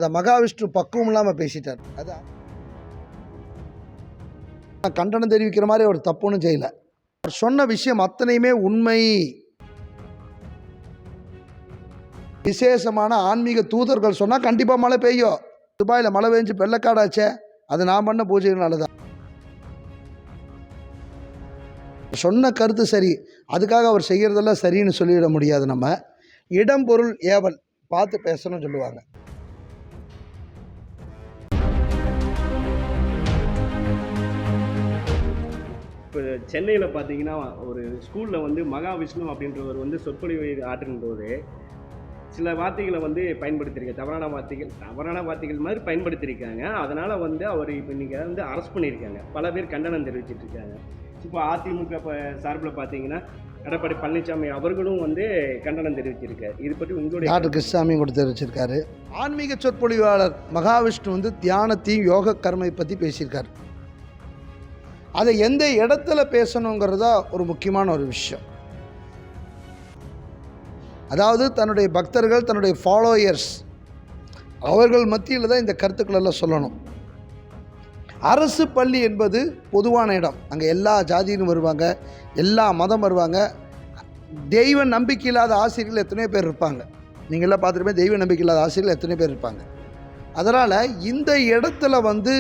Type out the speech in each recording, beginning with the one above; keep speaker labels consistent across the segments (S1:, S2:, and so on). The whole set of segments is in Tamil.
S1: அந்த மகாவிஷ்ணு பக்குவம் இல்லாமல் பேசிட்டார். அதான் கண்டனம் தெரிவிக்கிற மாதிரி அவர் தப்புன்னு செய்யலை. அவர் சொன்ன விஷயம் அத்தனையுமே உண்மை. விசேஷமான ஆன்மீக தூதர்கள் சொன்னால் கண்டிப்பாக மழை பெய்யும். துபாயில் மழை பெஞ்சு வெள்ளக்காடாச்சே, அது நான் பண்ண பூஜைகள்னால தான். சொன்ன கருத்து சரி, அதுக்காக அவர் செய்கிறதெல்லாம் சரின்னு சொல்லிவிட முடியாது. நம்ம இடம் பொருள் ஏவல் பார்த்து பேசணும்னு சொல்லுவாங்க.
S2: இப்போ சென்னையில் பார்த்தீங்கன்னா ஒரு ஸ்கூலில் வந்து மகாவிஷ்ணு அப்படின்றவர் வந்து சொற்பொழிவு ஆற்றுகின்ற போது சில வார்த்தைகளை வந்து பயன்படுத்தியிருக்காங்க. தவறான வார்த்தைகள் மாதிரி பயன்படுத்தியிருக்காங்க. அதனால் வந்து அவர் இப்போ இன்றைக்கி வந்து அரெஸ்ட் பண்ணியிருக்காங்க. பல பேர் கண்டனம் தெரிவிச்சிட்டு இருக்காங்க. இப்போ அதிமுக சார்பில் பார்த்தீங்கன்னா எடப்பாடி பழனிசாமி அவர்களும் வந்து கண்டனம் தெரிவிச்சிருக்காரு. இது பற்றி உங்களுடைய
S1: டாக்டர் கிருஷ்ணசாமி கூட தெரிவிச்சிருக்காரு. ஆன்மீக சொற்பொழிவாளர் மகாவிஷ்ணு வந்து தியானத்தையும் யோக கர்மை பற்றி பேசியிருக்காரு. அதை எந்த இடத்துல பேசணுங்கிறதா ஒரு முக்கியமான ஒரு விஷயம். அதாவது தன்னுடைய பக்தர்கள், தன்னுடைய ஃபாலோயர்ஸ், அவர்கள் மத்தியில் தான் இந்த கருத்துக்களெல்லாம் சொல்லணும். அரசு பள்ளி என்பது பொதுவான இடம். அங்கே எல்லா ஜாதியிலும் வருவாங்க, எல்லா மதம் வருவாங்க. தெய்வ நம்பிக்கை இல்லாத ஆசிரியர்கள் எத்தனையோ பேர் இருப்பாங்க. நீங்கள்லாம் பார்த்துருப்பே, தெய்வ நம்பிக்கை இல்லாத ஆசிரியர்கள் எத்தனையோ பேர் இருப்பாங்க. அதனால் இந்த இடத்துல வந்து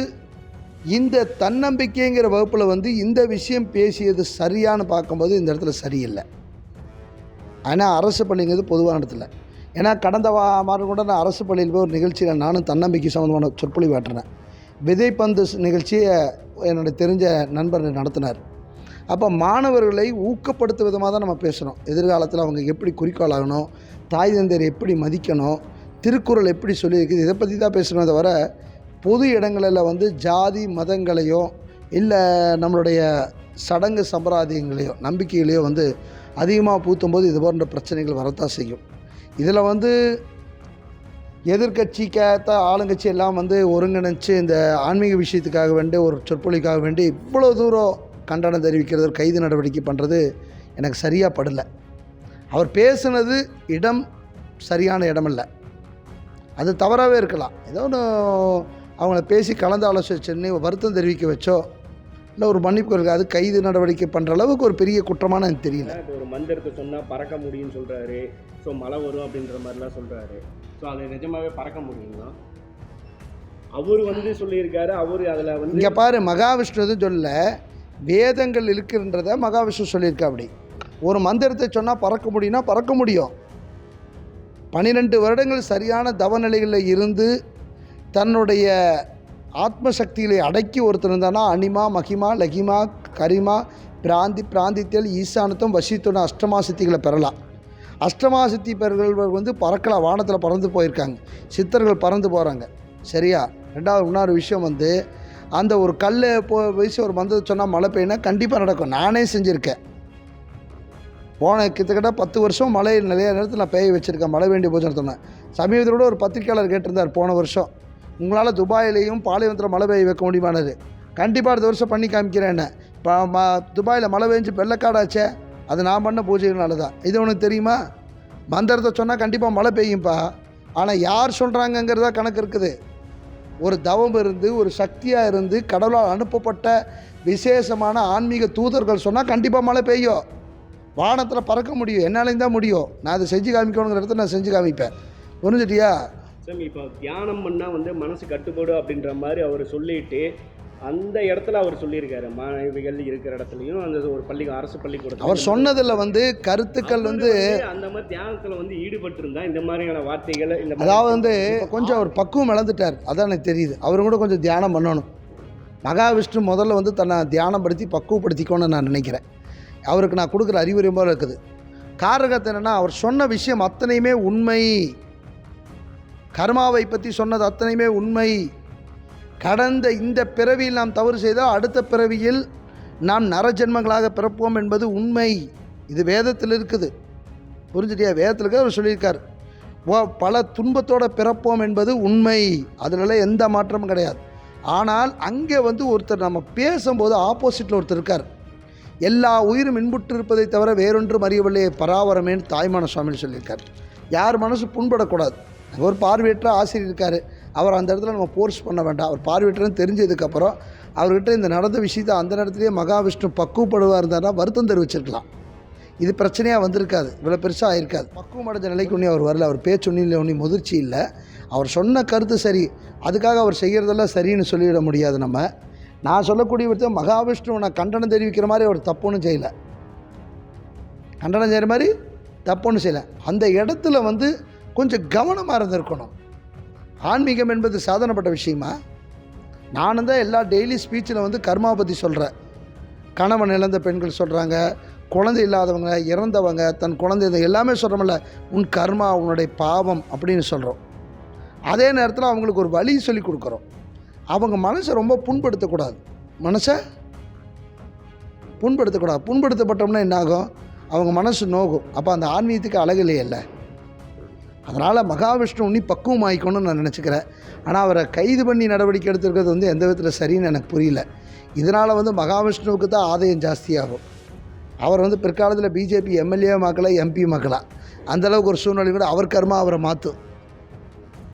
S1: இந்த தன்னம்பிக்கைங்கிற வகுப்பில் வந்து இந்த விஷயம் பேசியது சரியானு பார்க்கும்போது இந்த இடத்துல சரியில்லை. ஆனால் அரசு பள்ளிங்கிறது பொதுவான இடத்துல. ஏன்னா கடந்த வாரம் கூட நான் அரசு பள்ளியில் போய் ஒரு நிகழ்ச்சியில் நானும் தன்னம்பிக்கை சம்மந்தமான சொற்பொழிவு ஆற்றினேன். விதைப்பந்து நிகழ்ச்சியை என்னுடைய தெரிஞ்ச நண்பர் நடத்தினார். அப்போ மாணவர்களை ஊக்கப்படுத்தும் விதமாக தான் நம்ம பேசணும். எதிர்காலத்தில் அவங்க எப்படி குறிக்கோள் ஆகணும், தாய் தந்தையரை எப்படி மதிக்கணும், திருக்குறள் எப்படி சொல்லியிருக்குது, இதை பற்றி தான் பேசணும். தவிர பொது இடங்களில் வந்து ஜாதி மதங்களையோ இல்லை நம்மளுடைய சடங்கு சம்பிரதாயங்களையோ நம்பிக்கைகளையோ வந்து அதிகமாக பூத்தும்போது இது போன்ற பிரச்சனைகள் வரத்தான் செய்யும். இதில் வந்து எதிர்கட்சிக்காக ஆளுங்கட்சி எல்லாம் வந்து ஒருங்கிணைச்சு இந்த ஆன்மீக விஷயத்துக்காக வேண்டி ஒரு சொற்பொழிக்காக வேண்டி இவ்வளோ தூரம் கண்டனம் தெரிவிக்கிறது, கைது நடவடிக்கை பண்ணுறது எனக்கு சரியாக படலை. அவர் பேசுனது இடம் சரியான இடமில்லை. அது தவறாகவே இருக்கலாம். ஏதோ ஒன்று அவங்கள பேசி கலந்து ஆலோசிச்சுன்னு வருத்தம் தெரிவிக்க வச்சோ இல்லை ஒரு மன்னிப்பு இருக்குது, அது கைது நடவடிக்கை பண்ணுற அளவுக்கு ஒரு பெரிய குற்றமான எனக்கு தெரியல.
S2: இப்போ ஒரு மந்திரத்தை சொன்னால் பறக்க முடியும்னு சொல்கிறாரு. ஸோ மழை வரும் அப்படின்ற மாதிரிலாம் சொல்கிறாரு. ஸோ அது நிஜமாகவே பறக்க முடியுங்களா? அவர் வந்து சொல்லியிருக்காரு. அவர் அதில் வந்து
S1: இங்கே பாரு, மகாவிஷ்ணு எதுவும் சொல்ல, வேதங்கள் இருக்குன்றத மகாவிஷ்ணு சொல்லியிருக்கா. அப்படி ஒரு மந்திரத்தை சொன்னால் பறக்க முடியும்னா பறக்க முடியும். 12 வருடங்கள் சரியான தவநிலைகளில் இருந்து தன்னுடைய ஆத்மசக்திகளை அடக்கி ஒருத்தர் இருந்தானா அனிமா மகிமா லகிமா கரிமா பிராந்தித்தல் ஈசானத்தும் வசித்துடன் அஷ்டமா சித்திகளை பெறலாம். அஷ்டமா சித்தி பெறர்கள் வந்து பறக்கலாம், வானத்தில் பறந்து போயிருக்காங்க, சித்தர்கள் பறந்து போகிறாங்க. சரியா? ரெண்டாவது இன்னொரு விஷயம் வந்து அந்த ஒரு கல்லை வயசு ஒரு மந்திரத்தை சொன்னால் மழை பெய்யினா கண்டிப்பாக நடக்கும். நானே செஞ்சுருக்கேன். போன கிட்டத்தட்ட 10 வருஷம் மழை நிறைய நேரத்தில் நான் பெய்ய வச்சுருக்கேன். மழை வேண்டிய போச்சுன்னு சொன்னேன். சமீபத்தில் கூட ஒரு பத்திரிக்கையாளர் கேட்டிருந்தார், போன வருஷம் உங்களால் துபாயிலையும் பாலைவனத்தில் மழை பெய்ய வைக்க முடியுமானது. கண்டிப்பாக அடுத்த வருஷம் பண்ணி காமிக்கிறேன். என்ன இப்போ துபாயில் மழை பெஞ்சு வெள்ளக்காடாச்சே, அது நான் பண்ண பூஜைகள்னால தான். இது உனக்கு தெரியுமா? மந்திரத்தை சொன்னால் கண்டிப்பாக மழை பெய்யும்ப்பா. ஆனால் யார் சொல்கிறாங்கங்கிறதா கணக்கு இருக்குது. ஒரு தவம் இருந்து ஒரு சக்தியாக இருந்து கடவுளால் அனுப்பப்பட்ட விசேஷமான ஆன்மீக தூதர்கள் சொன்னால் கண்டிப்பாக மழை பெய்யும். வானத்தில் பறக்க முடியும், என்னாலையும் தான் முடியும். நான் அதை செஞ்சு காமிக்கணுங்கிற இடத்துல நான் செஞ்சு காமிப்பேன். புரிஞ்சுட்டியா?
S2: சார் இப்போ தியானம் பண்ணால் வந்து மனசு கட்டுப்படும் அப்படின்ற மாதிரி அவர் சொல்லிட்டு அந்த இடத்துல அவர் சொல்லியிருக்காரு. மாணவிகள் இருக்கிற இடத்துலையும் அந்த ஒரு அரசு பள்ளிக்கூடத்தில்
S1: அவர் சொன்னதில் வந்து கருத்துக்கள் வந்து
S2: அந்த மாதிரி தியானத்தில் வந்து ஈடுபட்டிருந்தா இந்த மாதிரியான வார்த்தைகளை
S1: அதாவது வந்து கொஞ்சம் அவர் பக்குவம் இழந்துட்டார். அதான் எனக்கு தெரியுது. அவரும் கூட கொஞ்சம் தியானம் பண்ணணும். மகாவிஷ்ணு முதல்ல வந்து தன்னை தியானப்படுத்தி பக்குவப்படுத்திக்கணும்னு நான் நினைக்கிறேன். அவருக்கு நான் கொடுக்குற அறிவுரை போல இருக்குது. காரணத்தை என்னென்னா, அவர் சொன்ன விஷயம் அத்தனையுமே உண்மை. கர்மாவை பற்றி சொன்னது அத்தனையுமே உண்மை. கடந்த இந்த பிறவியில் நாம் தவறு செய்தால் அடுத்த பிறவியில் நாம் நரஜென்மங்களாக பிறப்போம் என்பது உண்மை. இது வேதத்தில் இருக்குது. புரிஞ்சுட்டியா? வேதத்தில் இருக்க அவர் சொல்லியிருக்கார். பல துன்பத்தோடு பிறப்போம் என்பது உண்மை. அதில் எந்த மாற்றமும் கிடையாது. ஆனால் அங்கே வந்து ஒருத்தர் நம்ம பேசும்போது ஆப்போசிட்டில் ஒருத்தர் இருக்கார். எல்லா உயிரும் இன்புற்று இருப்பதை தவிர வேறொன்றும் அறியவில்லை பராவரமேன்னு தாய்மான சுவாமின்னு சொல்லியிருக்கார். யார் மனசு புண்படக்கூடாது. ஒரு பார்வையற்ற ஆசிரியர் இருக்கார், அவர் அந்த இடத்துல நம்ம ஃபோர்ஸ் பண்ண வேண்டாம். அவர் பார்வையற்றன்னு தெரிஞ்சதுக்கப்புறம் அவர்கிட்ட இந்த நடந்த விஷயத்தை அந்த நேரத்துலேயே மகாவிஷ்ணு பக்குவப்படுவாக இருந்தார்னா வருத்தம் தெரிவிச்சிருக்கலாம். இது பிரச்சனையாக வந்திருக்காது, இவ்வளோ பெருசாக ஆயிருக்காது. பக்குவம் அடைஞ்ச நிலைக்கு ஒன்றும் அவர் வரல. அவர் பேச்சு ஒன்றும் முதிர்ச்சி இல்லை. அவர் சொன்ன கருத்து சரி, அதுக்காக அவர் செய்கிறதெல்லாம் சரின்னு சொல்லிவிட முடியாது. நான் சொல்லக்கூடிய விதத்தை மகாவிஷ்ணுவை நான் கண்டனம் தெரிவிக்கிற மாதிரி அவர் தப்புன்னு செய்யலை, கண்டனம் செய்கிற மாதிரி தப்புன்னு செய்யலை. அந்த இடத்துல கொஞ்சம் கவனமாக இருந்திருக்கணும். ஆன்மீகம் என்பது சாதனப்பட்ட விஷயமா? நானும் தான் எல்லா டெய்லி ஸ்பீச்சில் கர்மா பற்றி சொல்கிறேன். கணவன் இழந்த பெண்கள் சொல்கிறாங்க, குழந்தை இல்லாதவங்க, இறந்தவங்க, தன் குழந்தை எல்லாமே சொல்கிறோம்ல, உன் கர்மா உன்னுடைய பாவம் அப்படின்னு சொல்கிறோம். அதே நேரத்தில் அவங்களுக்கு ஒரு வழி சொல்லி கொடுக்குறோம். அவங்க மனசை ரொம்ப புண்படுத்தக்கூடாது, மனசை புண்படுத்தக்கூடாது. புண்படுத்தப்பட்டோம்னா என்னாகும்? அவங்க மனசு நோகும். அப்போ அந்த ஆன்மீகத்துக்கு அழகில்லையல்ல. அதனால் மகாவிஷ்ணு உன்னி பக்குவம் ஆகிக்கணும்னு நான் நினச்சிக்கிறேன். ஆனால் அவரை கைது பண்ணி நடவடிக்கை எடுத்துருக்கிறது எந்த விதத்தில் சரின்னு எனக்கு புரியல. இதனால் மகாவிஷ்ணுவுக்கு தான் ஆதாயம் ஜாஸ்தியாகும். அவர் பிற்காலத்தில் பிஜேபி எம்எல்ஏ மக்களா எம்பி மக்களா அந்தளவுக்கு ஒரு சூழ்நிலை கூட அவர் கர்மா அவரை மாற்றும்.